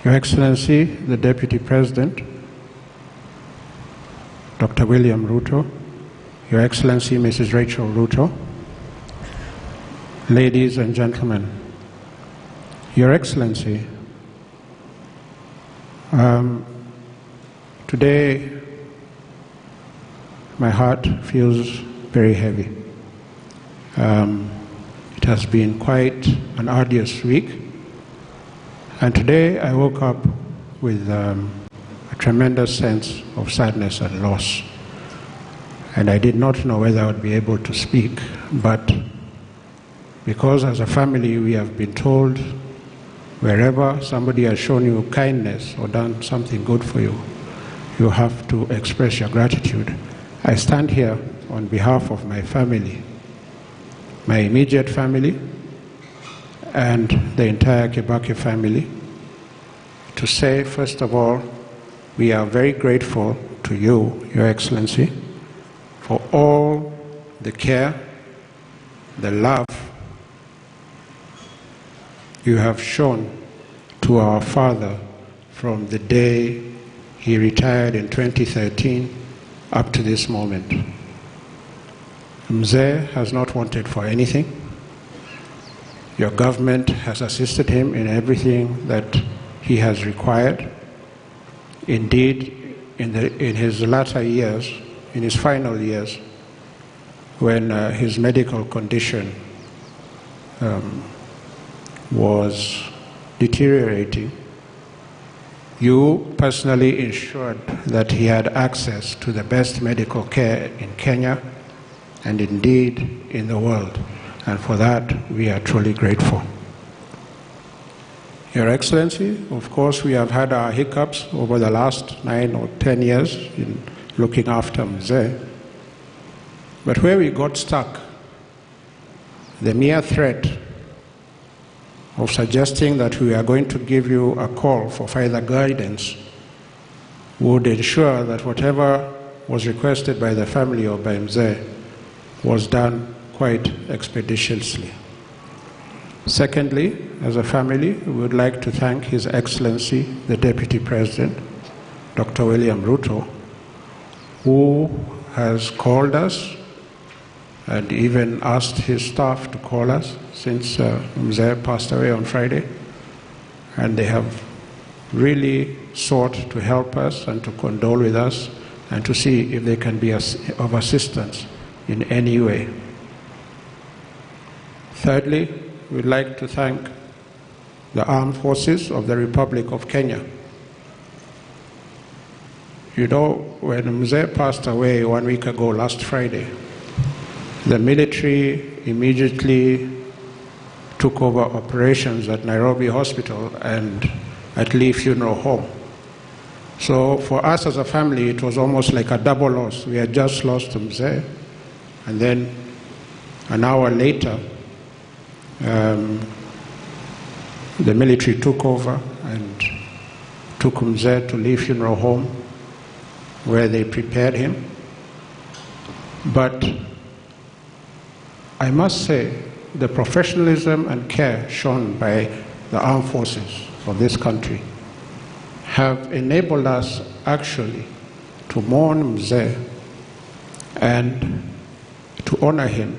Your Excellency, the Deputy President, Dr. William Ruto, Your Excellency, Mrs. Rachel Ruto, ladies and gentlemen, Your Excellency, today my heart feels very heavy. It has been quite an arduous week, and today I woke up with a tremendous sense of sadness and loss. And I did not know whether I would be able to speak, but because as a family we have been told wherever somebody has shown you kindness or done something good for you, you have to express your gratitude. I stand here on behalf of my family, my immediate family, and the entire Kibaki family, to say, first of all, we are very grateful to you, Your Excellency, for all the care, the love you have shown to our father from the day he retired in 2013 up to this moment. Mzee has not wanted for anything. Your government has assisted him in everything that he has required. Indeed, in his latter years, in his final years, when his medical condition was deteriorating, you personally ensured that he had access to the best medical care in Kenya and indeed in the world. And for that, we are truly grateful. Your Excellency, of course, we have had our hiccups over the last 9 or 10 years in looking after Mzee. But where we got stuck, the mere threat of suggesting that we are going to give you a call for further guidance would ensure that whatever was requested by the family or by Mzee was done quite expeditiously. Secondly, as a family, we would like to thank His Excellency, the Deputy President, Dr. William Ruto, who has called us and even asked his staff to call us since Mzee passed away on Friday. And they have really sought to help us and to condole with us and to see if they can be of assistance in any way. Thirdly, we'd like to thank the Armed Forces of the Republic of Kenya. You know, when Mzee passed away 1 week ago, last Friday, the military immediately took over operations at Nairobi Hospital and at Lee Funeral Home. So for us as a family, it was almost like a double loss. We had just lost Mzee, and then an hour later, the military took over and took Mzee to Lee Funeral Home, where they prepared him. But I must say, the professionalism and care shown by the armed forces of this country have enabled us actually to mourn Mzee and to honor him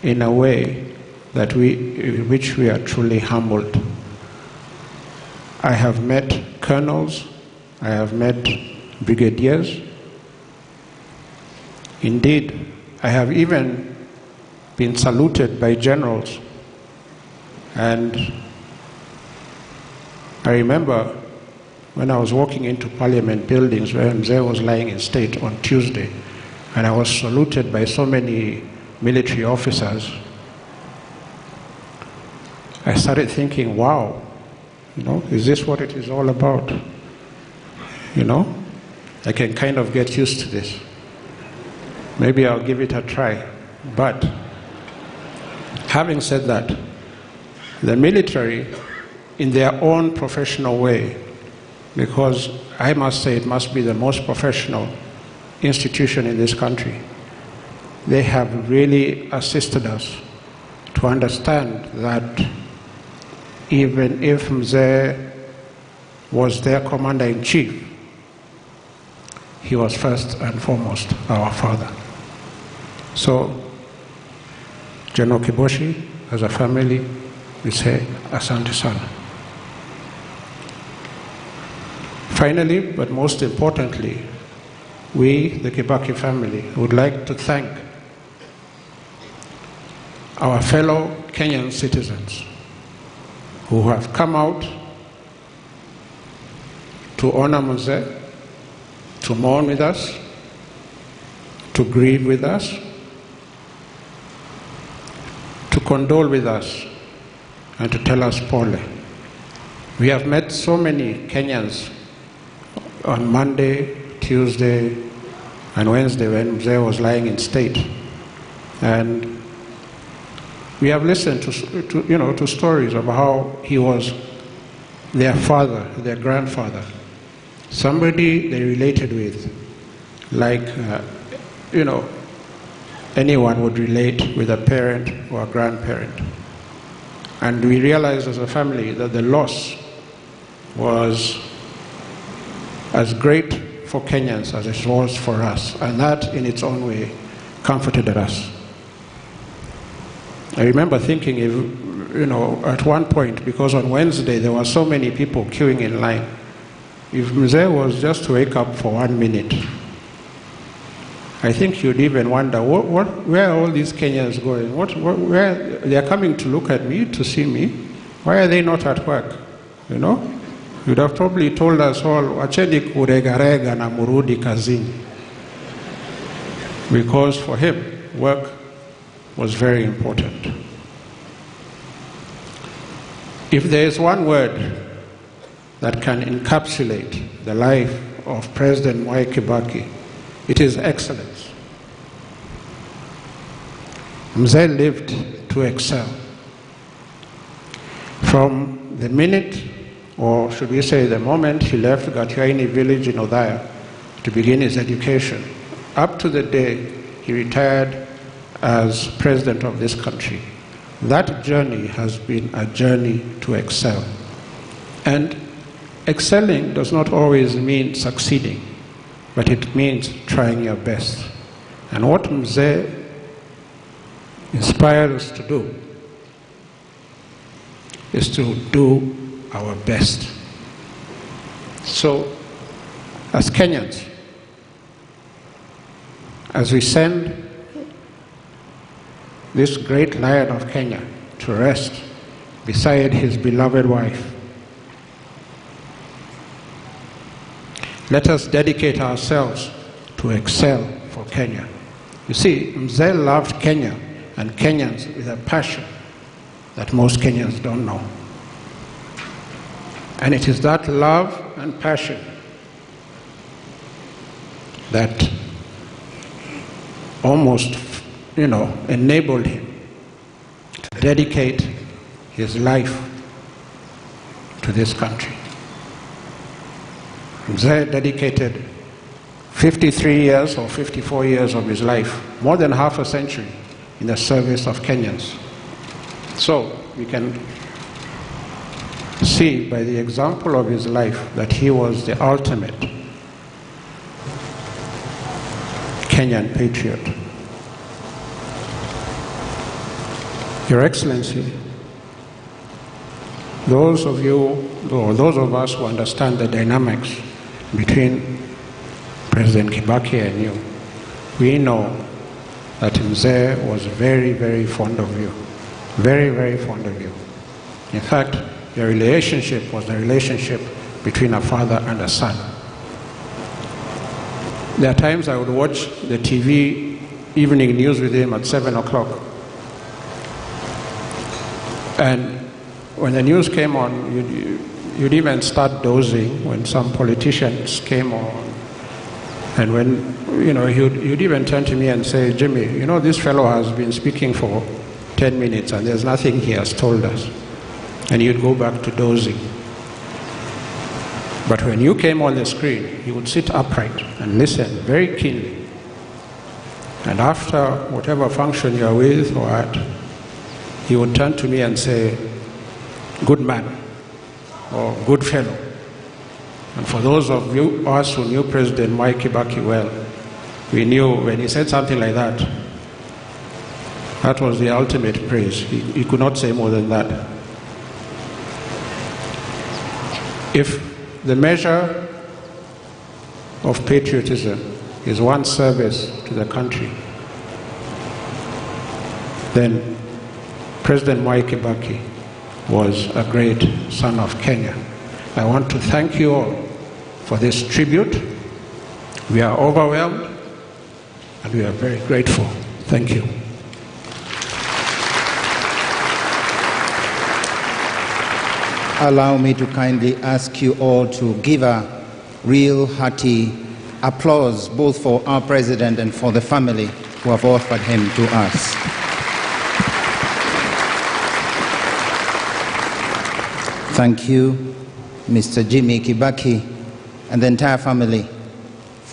in a way that in which we are truly humbled. I have met colonels, I have met brigadiers. Indeed, I have even been saluted by generals. And I remember when I was walking into Parliament buildings where Mzee was lying in state on Tuesday, and I was saluted by so many military officers, I started thinking, wow, is this what it is all about? I can kind of get used to this. Maybe I'll give it a try. But having said that, the military, in their own professional way, because I must say it must be the most professional institution in this country, they have really assisted us to understand that even if Mzee was their commander-in-chief, he was first and foremost our father. So, General Kiboshi, as a family, we say, Asante Sana. Finally, but most importantly, we, the Kibaki family, would like to thank our fellow Kenyan citizens who have come out to honor Mzee, to mourn with us, to grieve with us, to condole with us, and to tell us pole. We have met so many Kenyans on Monday, Tuesday, and Wednesday when Mzee was lying in state. And we have listened to stories of how he was their father, their grandfather, somebody they related with, like, anyone would relate with a parent or a grandparent. And we realized as a family that the loss was as great for Kenyans as it was for us, and that in its own way comforted us. I remember thinking, at one point, because on Wednesday there were so many people queuing in line, if Mzee was just to wake up for 1 minute, I think you'd even wonder, where are all these Kenyans going? Where they are coming to look at me, to see me? Why are they not at work? You'd have probably told us all, "Acheni kuregarega na murudi kazini." Because for him, work was very important. If there is one word that can encapsulate the life of President Mwai Kibaki, it is excellence. Mzee lived to excel. From the minute, or should we say the moment he left Gatiaini village in Othaya to begin his education, up to the day he retired as president of this country, that journey has been a journey to excel. And excelling does not always mean succeeding, but it means trying your best. And what Mzee inspires us to do is to do our best. So, as Kenyans, as we send this great lion of Kenya to rest beside his beloved wife, let us dedicate ourselves to excel for Kenya. You see, Mzee loved Kenya and Kenyans with a passion that most Kenyans don't know. And it is that love and passion that almost, enabled him to dedicate his life to this country. Mzee dedicated 53 years or 54 years of his life, more than half a century, in the service of Kenyans. So we can see by the example of his life that he was the ultimate Kenyan patriot. Your Excellency, those of you, or those of us who understand the dynamics between President Kibaki and you, we know that Mzee was very, very fond of you. Very, very fond of you. In fact, your relationship was the relationship between a father and a son. There are times I would watch the TV evening news with him at 7 o'clock. And when the news came on, you'd even start dozing when some politicians came on. And when, you'd even turn to me and say, "Jimmy, this fellow has been speaking for 10 minutes and there's nothing he has told us." And you'd go back to dozing. But when you came on the screen, he would sit upright and listen very keenly. And after whatever function you're with or at, he would turn to me and say, "Good man," or "Good fellow." And for those of us who knew President Mwai Kibaki well, we knew when he said something like that, that was the ultimate praise. He could not say more than that. If the measure of patriotism is one service to the country, then President Mwai Kibaki was a great son of Kenya. I want to thank you all for this tribute. We are overwhelmed and we are very grateful. Thank you. Allow me to kindly ask you all to give a real hearty applause both for our President and for the family who have offered him to us. Thank you, Mr. Jimmy Kibaki and the entire family.